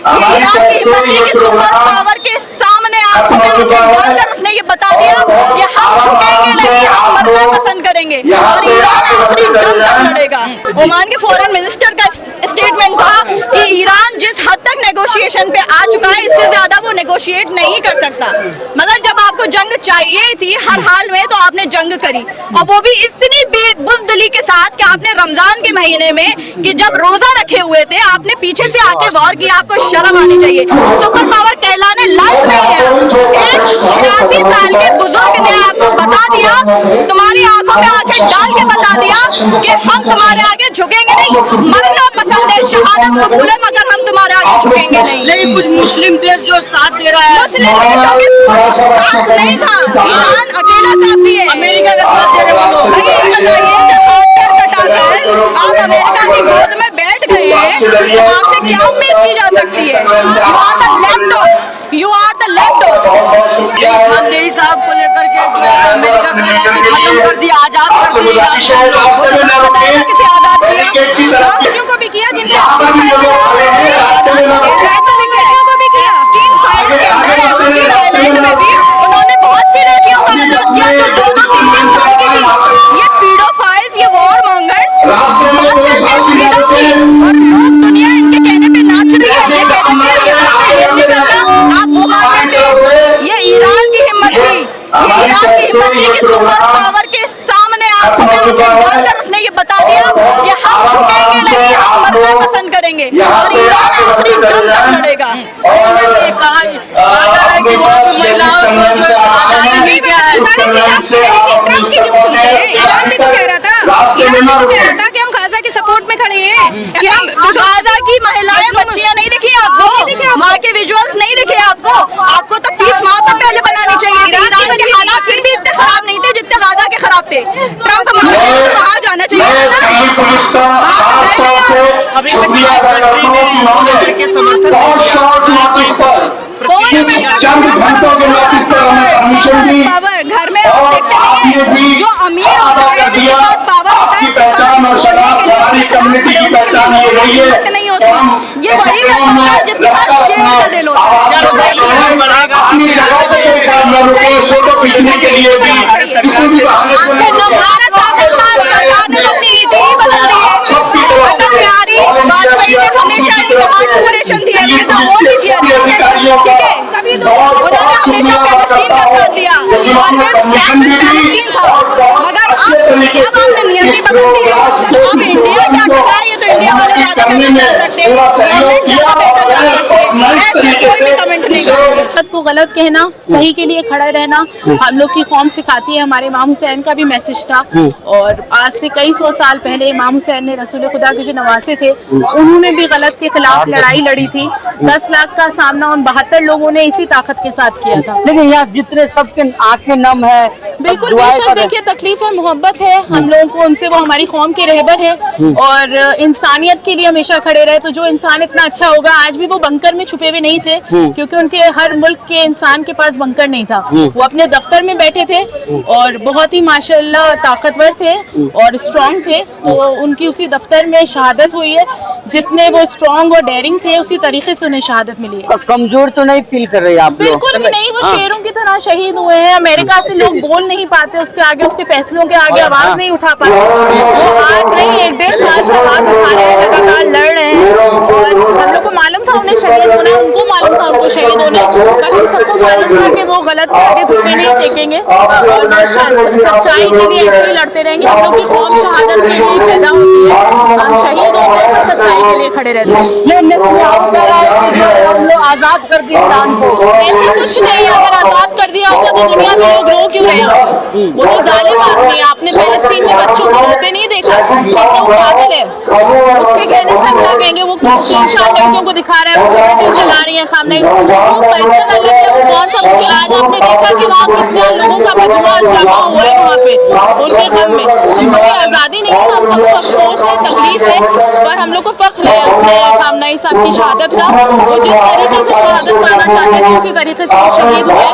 ये ईरान की हिम्मत थी कि सुपर पावर के सामने आंखों में आंखें डालकर उसने ये बता दिया कि हम झुकेंगे नहीं, हम मरना पसंद करेंगे और ईरान आखिरी दम तक लड़ेगा। ओमान के फॉरेन मिनिस्टर का स्टेटमेंट था कि ईरान जिस हद तक नेगोशिएशन पे आ चुका है इससे ज्यादा वो नेगोशिएट नहीं कर सकता। मगर जब आपको जंग चाहिए थी हर हाल में तो आपने जंग करी, और वो भी इतनी बेबुजदिली के साथ कि आपने रमजान के महीने में कि जब रोजा रखे हुए थे आपने पीछे से आके वॉर किया। आपको शर्म आनी चाहिए। सुपर पावर कहलाने लायक नहीं है। एक 86 साल के बुजुर्ग ने आपको बता दिया, तुम्हारी आंखों में आंखें डाल के बता दिया कि हम तुम्हारे आगे झुकेंगे नहीं, मरना पसंद है, शहादत कबूल है, मगर हम तुम्हारे आगे झुकेंगे नहीं। लेकिन कुछ मुस्लिम देश जो साथ दे रहा है, मुस्लिम देशों के साथ नहीं था, ईरान अकेला काफी है। अमेरिका का साथ दे रहे वो लोग। ये बताइए जब हाथ कटाकर आप अमेरिका की गोद में बैठ गए हैं तो आपसे क्या उम्मीद की जा सकती है? You are the laptops. Khamenei साहब को लेकर के जो अमेरिका का है कि खत्म कर दिया, आजाद कर दिया, वो तो बात बताएगा किसी आजाद किया, लड़कियों को भी किया जिनके को भी किया। 3 साल के अंदर एबरडीन आइलैंड में भी उन्होंने बहुत सी लड़कियों का आजाद किया जो 2-3 साल की थी। ये पीडोफाइल्स, ये वॉर मॉन्गर्स बात करते हैं फ्रीडम की और लोग दुनिया इनके कहने पे नाच रही है। ये कहते हैं नहीं करना, आप वो मानते थे। ये ईरान की हिम्मत थी, ये ईरान की हिम्मत थी कि सुपर पावर के सामने आंखों में आंखें डालकर उसने ये बता दिया कि हम झुकेंगे नहीं, हम मरना पसंद करेंगे और ईरान आखिरी दम तक लड़ेगा। उन्होंने कहा कि वहाँ पे महिलाओं को जो आजादी दी गया है। ट्रम्प की क्यों सुनते हैं? ईरान भी तो कह रहा था कि हम गाजा के सपोर्ट में खड़े हैं, कि हम गाजा की महिलाएं बच्चियां नहीं दिखी आपको, माँ के विजुअल्स नहीं दिखे आपको? आपको तो पीस वहाँ पर पहले बनानी चाहिए। ईरान के हालात फिर भी इतने खराब नहीं थे जितने गाजा के खराब थे। ट्रम्प वहाँ जाना चाहिए था पावर घर में आप देखते नहीं जो अमीर होता है जिसके पास पावर होता है उसके पास नहीं होती। ये वही होता है जिसके पास शेर का दिल होता है। सरकार ने अपनी नीति ही बदल दी है। अटल बिहारी वाजपेयी ने हमेशा कॉन्फेडरेशन थी, ठीक है, कभी तो उन्होंने हमेशा पैलेस्टीन का साथ दिया और पैलेस्टीन था, मगर अब आपने नियति बदल दी है। अब इंडिया क्या कर रहा है ये तो इंडिया वाले ज्यादा बेहतर जान सकते हैं, गवर्नमेंट ज्यादा बेहतर जान सकते हैं। कोई भी कमेंट नहीं करेंगे। को गलत कहना, सही के लिए खड़ा रहना हम लोग की कौम सिखाती है। हमारे इमाम हुसैन का भी मैसेज था और आज से कई 100 साल पहले इमाम हुसैन ने रसूल खुदा के जो नवासे थे उन्होंने भी गलत के खिलाफ लड़ाई लड़ी थी। 10 लाख का सामना उन 72 लोगों ने इसी ताकत के साथ किया था। लेकिन यहाँ जितने सबके आंखें नम है, बिल्कुल बेशक देखिए तकलीफ है, मोहब्बत है हम लोगों को उनसे, वो हमारी कौम के रहबर है और इंसानियत के लिए हमेशा खड़े रहे। तो जो इंसान इतना अच्छा होगा, आज भी वो बंकर में छुपे हुए नहीं थे क्योंकि उनके हर मुल्क के इंसान के पास बंकर नहीं था। वो अपने दफ्तर में बैठे थे और बहुत ही माशाल्लाह ताकतवर थे और स्ट्रॉन्ग थे। तो उनकी उसी दफ्तर में शहादत हुई है। जितने वो स्ट्रॉन्ग और डेयरिंग थे उसी तरीके से उन्हें शहादत मिली है। कमजोर तो नहीं फील कर रही आप? बिल्कुल भी नहीं, वो शेरों की तरह शहीद हुए हैं। अमेरिका से लोग बोल नहीं पाते, उसके आगे, उसके फैसलों के आगे आवाज नहीं उठा पाते। वो आज नहीं 1-1.5 साल से आवाज उठा रहे हैं, लगातार लड़ रहे हैं और हम लोग को मालूम था उन्हें शहीद होना, उनको मालूम था उनको शहीद होना, पर हम सबको मालूम था कि वो गलत के आगे घुटने नहीं टेकेंगे और वो सच्चाई के लिए ऐसे ही लड़ते रहेंगे। हम लोग की कौम शहादत के लिए पैदा होती है, हम शहीद होते हैं पर सच्चाई के लिए खड़े रहते हैं। हम लोग आजाद कर दिए ईरान को, ऐसा कुछ नहीं। अगर आजाद कर दिया होता तो दुनिया में लोग रो क्यों रहे होते? वो तो जालिम आदमी है। आपने पैलेस्टीन में बच्चों को रोते नहीं देखा? कितना वो पागल है, उसके कहने से हम क्या कहेंगे? वो कुछ 3-4 लड़कियों को दिखा रहा है, वो सिगरेटें जला रही है खामनेई, वो कल्चर अलग है। वो कौन सा मुझे आज आपने देखा कि वहाँ कितने लोगों का मजमा जमा हुआ है वहाँ पे उनके गम में। कोई आज़ादी नहीं है, हम सबको अफसोस है, तकलीफ है, पर हम लोग को फख्र है अपने खामनेई साहब की शहादत का। वो जिस तरीके से शहादत पाना चाहते थे उसी तरीके से शहीद हुए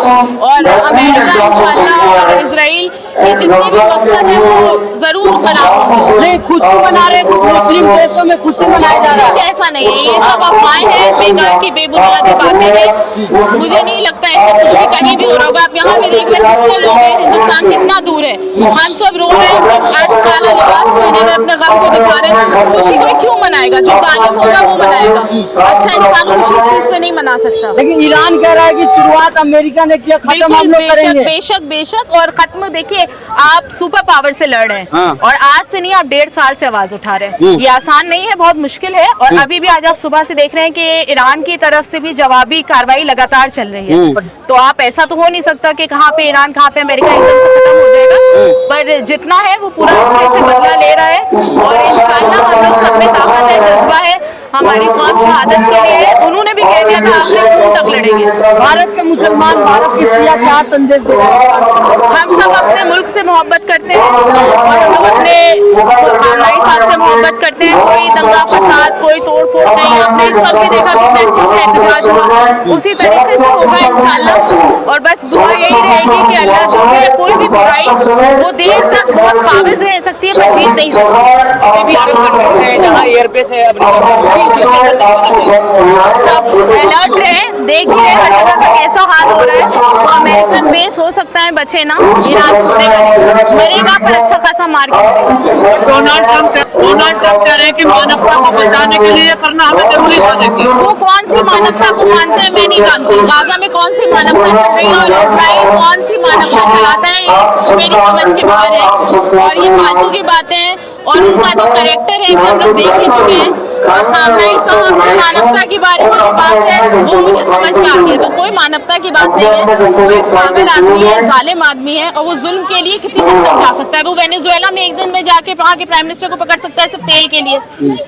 और अमेरिका, इंशाअल्लाह, इजराइल कि जितने भी मकसद है वो जरूर बराबर होंगे। नहीं, खुशी मना रहे हैं, कुछ मुस्लिम देशों में खुशी मनाया जा रहा है। ऐसा नहीं है, ये सब अफवाहें हैं, बेकार की बेबुनियादी बातें हैं। मुझे नहीं लगता ऐसा कुछ भी कहीं भी हो रहा होगा। आप यहाँ भी देख रहे हैं कितने लोग हैं, हिंदुस्तान कितना दूर है, हम सब रो रहे हैं, हम सब आज काला लिबास पहने हुए अपने गम को दिखा रहे हैं। खुशी कोई क्यों मनाएगा? जो जालिम होगा वो मनाएगा। अच्छा इंसान खुशी इस चीज में नहीं मना सकता। लेकिन ईरान कह रहा है कि शुरुआत अमेरिका ने किया, खत्म हम लोग करेंगे। बेशक बेशक और खत्म। देखिए आप सुपर पावर से लड़ रहे हैं और आज से नहीं, आप 1.5 साल से आवाज उठा रहे हैं। ये आसान नहीं है, बहुत मुश्किल है। और अभी भी आज आप सुबह से देख रहे हैं कि ईरान की तरफ से भी जवाबी कार्रवाई लगातार चल रही है। तो आप ऐसा तो हो नहीं सकता कि कहाँ पे ईरान कहाँ पे अमेरिका एकदम से खत्म हो जाएगा। पर जितना है वो पूरा अच्छे से बदला ले रहा है और इंशाल्लाह हम लोग सब में ताकत है, जज्बा है, हमारी कौम शहादत के लिए है। उन्होंने भी कह दिया था आखिरी खून तक लड़ेंगे। भारत के मुसलमान, भारत की शिया क्या संदेश दे रहे हैं? हम सब अपने मुल्क से मोहब्बत करते हैं और हम लोग अपने खानदानी साहब से मोहब्बत करते हैं। कोई दंगा फसाद, कोई तोड़ फोड़ नहीं। आपने इस वक्त भी देखा कितने अच्छे से एहतजाज हुआ, उसी तरीके से होगा इंशाल्लाह। और बस दुआ यही रहेगी कि अल्लाह जो है कोई भी बुराई वो देर तक बहुत काबिज रह सकती है पर जीत नहीं सकती। जहाँ एयरबेस है सब अलर्ट रहे, देख रहे हर जगह का कैसा हाल हो रहा है। तो अमेरिकन बेस हो सकता है बचे ना, ईरान छोड़ेगा नहीं, मरेगा पर अच्छा खासा मार के मरेगा। डोनाल्ड ट्रम्प कह रहे हैं कि मानवता को बचाने के लिए करना हमें जरूरी है। वो कौन सी मानवता को मानते हैं मैं नहीं जानती। गाजा में कौन सी मानवता चल रही है और इजराइल कौन सी मानवता चलाता है, ये मेरी समझ के बाहर है। और ये फालतू की बातें हैं और उनका जो कैरेक्टर है हम लोग देख ही चुके हैं। और खामनेई साहब मानवता के बारे में जो बात है वो मुझे समझ में आती है। तो कोई मानवता की बात नहीं है, वो एक पागल आदमी है, जालिम आदमी है और वो जुल्म के लिए किसी हद तक जा सकता है। वो वेनेजुएला में एक दिन में जाके वहाँ के प्राइम मिनिस्टर को पकड़ सकता है सिर्फ तेल के लिए।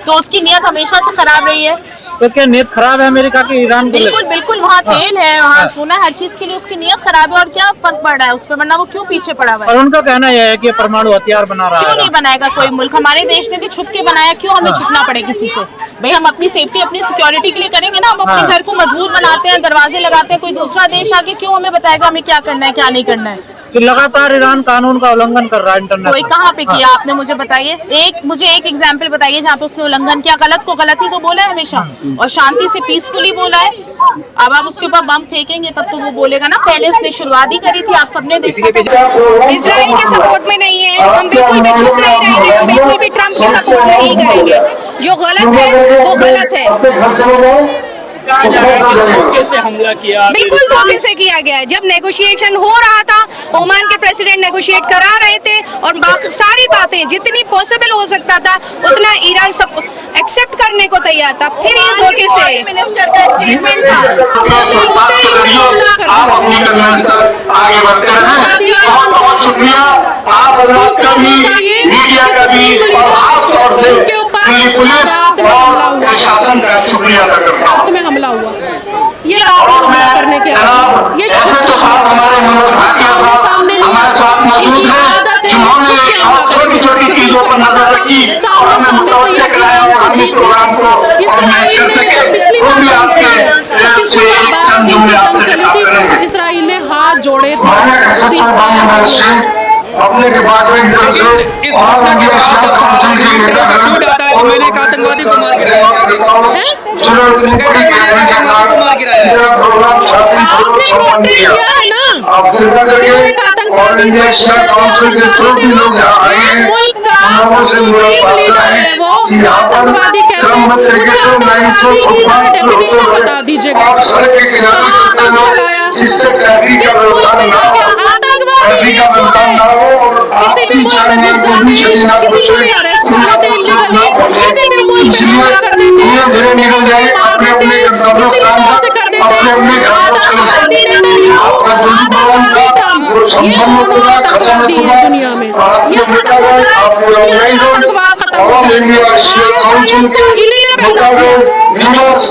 तो उसकी नीयत हमेशा से खराब रही है। तो क्या नीयत खराब है अमेरिका की ईरान के लिए? बिल्कुल बिल्कुल, वहाँ तेल है, वहाँ सोना, हर चीज के लिए उसकी नीयत खराब है। और क्या फर्क पड़ रहा है उस पर, वरना वो क्यों पीछे पड़ा हुआ है? और उनका कहना यह है कि परमाणु हथियार बना रहा है। क्यों नहीं बनाएगा कोई मुल्क? हमारे देश ने भी छुप के बनाया, क्यों हमें छुपना पड़े किसी से? भाई हम अपनी सेफ्टी, अपनी सिक्योरिटी के लिए करेंगे ना। हम अपने घर को मजबूत बनाते हैं, दरवाजे लगाते हैं, कोई दूसरा देश आके क्यों हमें बताएगा हमें क्या करना है क्या नहीं करना है? कि लगातार ईरान कानून का उल्लंघन कर रहा है इंटरनेशनल। कोई कहाँ पे किया आपने मुझे बताइए। मुझे एक एग्जाम्पल बताइए जहाँ पे उसने उल्लंघन किया। गलत को गलत ही तो बोला है हमेशा और शांति से पीसफुली बोला है। अब आप उसके ऊपर बम फेंकेंगे तब तो वो बोलेगा ना। पहले उसने शुरुआत ही करी थी, आप सबने देखा। इजराइल के सपोर्ट में नहीं है, हम बिल्कुल भी चुप नहीं रहेंगे, हम बिल्कुल भी ट्रम्प की सपोर्ट नहीं करेंगे। जो गलत है वो गलत है। धोखे से हमला किया, बिल्कुल धोखे से किया गया है। जब नेगोशिएशन हो रहा था, ओमान के प्रेसिडेंट नेगोशिएट करा रहे थे और बाकी सारी बातें जितनी पॉसिबल हो सकता था उतना ईरान सब एक्सेप्ट करने को तैयार था। फिर ये धोखे से मिनिस्टर का स्टेटमेंट था। आप अपनी कन्वेंशन आगे बढ़ते रहें। बहुत बहुत शुक्रिया आप का भी, मीडिया का भी और खासतौर से दिल्ली पुलिस और प्रशासन का शुक्रिया अदा करता हूँ। हमला हुआ ये और मैं करने के ये साथ हमारे मनोज भाटिया साहब हमारे साथ मौजूद हैं, जिन्होंने छोटी छोटी चीजों पर नजर रखी और हमें मुतवज्जे कराया और हम इस प्रोग्राम को ऑर्गेनाइज कर सके। वो भी आपके से एक चंद जुमले आपसे बात करेंगे। इसराइल ने हाथ जोड़े थे अपने के बाद में इस घटना के बाद जब ट्वीट आता है तो मैंने एक आतंकवादी को मार गिराया और इंडिया काउंसिल के जो भी लोग यहाँ आए हैं उन से मेरा वादा है कि यहाँ पर क्रम तरीके से 900 बता दीजिएगा और सड़क के किनारे इससे ट्रैफिक का व्यवधान ना हो, ट्रैफिक का व्यवधान ना हो और आपकी जाने को भी चली ना धीरे धीरे निकल जाए अपने अपने गंतव्य स्थान तक, अपने अपने घर को चले जाए। आपका वो संपन्न होगा, खत्म होगा। दुनिया में आपके बेटा है, आपके organiser all India Asia council के मुताबिक यूनिवर्स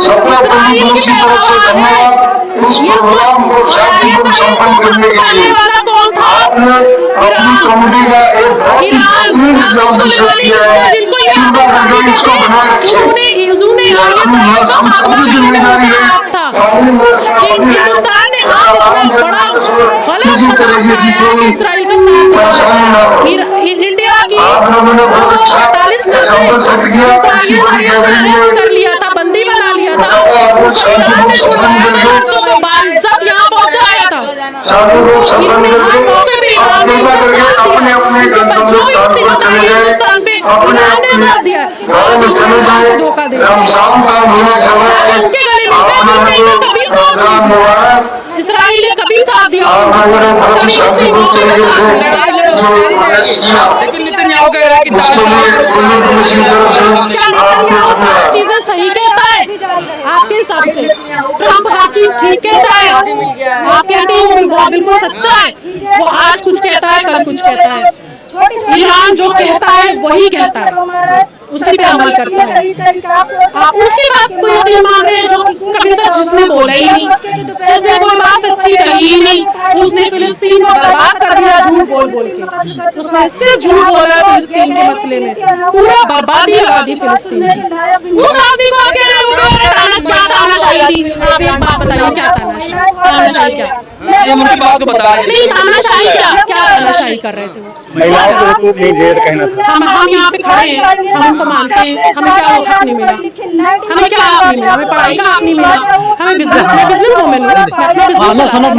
सबका दूसरी तरफ से धन्यवाद। उस प्रोग्राम को शांतिपूर्ण संपन्न करने के लिए आपने अपनी कमेटी का एक बहुत ही बेहतरीन एग्जाम्पल किया है। इनका कंट्रोल इसको बना रखिए। हम सबकी जिम्मेदारी है कानून व्यवस्था हिंदुस्तान ने आज इतना बड़ा किसी तरह की कोई इसराइल का साथ दिया। इंडिया की जो 48 में से उनको ISIS ने अरेस्ट कर लिया था, बंदी बना लिया था, ईरान ने छुड़वाया था, लोगों को बाइज्जत यहाँ पहुंचाया था। इन्होंने हर मौके पे ईरान ने उनका साथ दिया, उनके पर जो भी मुसीबत आई हिंदुस्तान पे ईरान ने साथ दिया। आज ईरान को धोखा दे रहे हैं, उनके गले मिल गए जिन्होंने इन्हें कभी साथ नहीं दिया। इसराइल ने कभी साथ दिया, कभी किसी मौके पे साथ नहीं दिया। लेकिन नेतन्याहू कह रहा है कि क्या नेतन्याहू सारी चीजें सही कहता है आपके हिसाब से? ट्रम्प हर चीज ठीक कहता है? आप कहते हैं वो बिल्कुल सच्चा है, वो आज कुछ कहता है कल कुछ कहता है। ईरान जो कहता है वही कहता है, उसी पे अमल करता है। आप उसकी बात को यकीन मान रहे हैं जो कभी सच उसने बोला ही नहीं, जिसने कोई बात सच्ची कही ही नहीं। उसने फिलिस्तीन को बर्बाद कर दिया झूठ बोल बोल के, उसने सिर्फ झूठ बोला है फिलिस्तीन के मसले में, पूरा बर्बादी लगा दी फिलिस्तीन की। उस आदमी को आके क्या तानाशाही थी? आप एक बात बताइए, क्या तानाशाही क्या? ये उनकी बात को बता नहीं, तानाशाही क्या तानाशाही कर रहे थे वो? हम यहाँ पे खड़े हैं, हम उनको मानते हैं, हमें क्या हक नहीं मिला? हमें क्या हक नहीं मिला? हमें पढ़ाई का हक नहीं मिला? हमें बिजनेस वुमेन हूँ, मैं अपना बिजनेस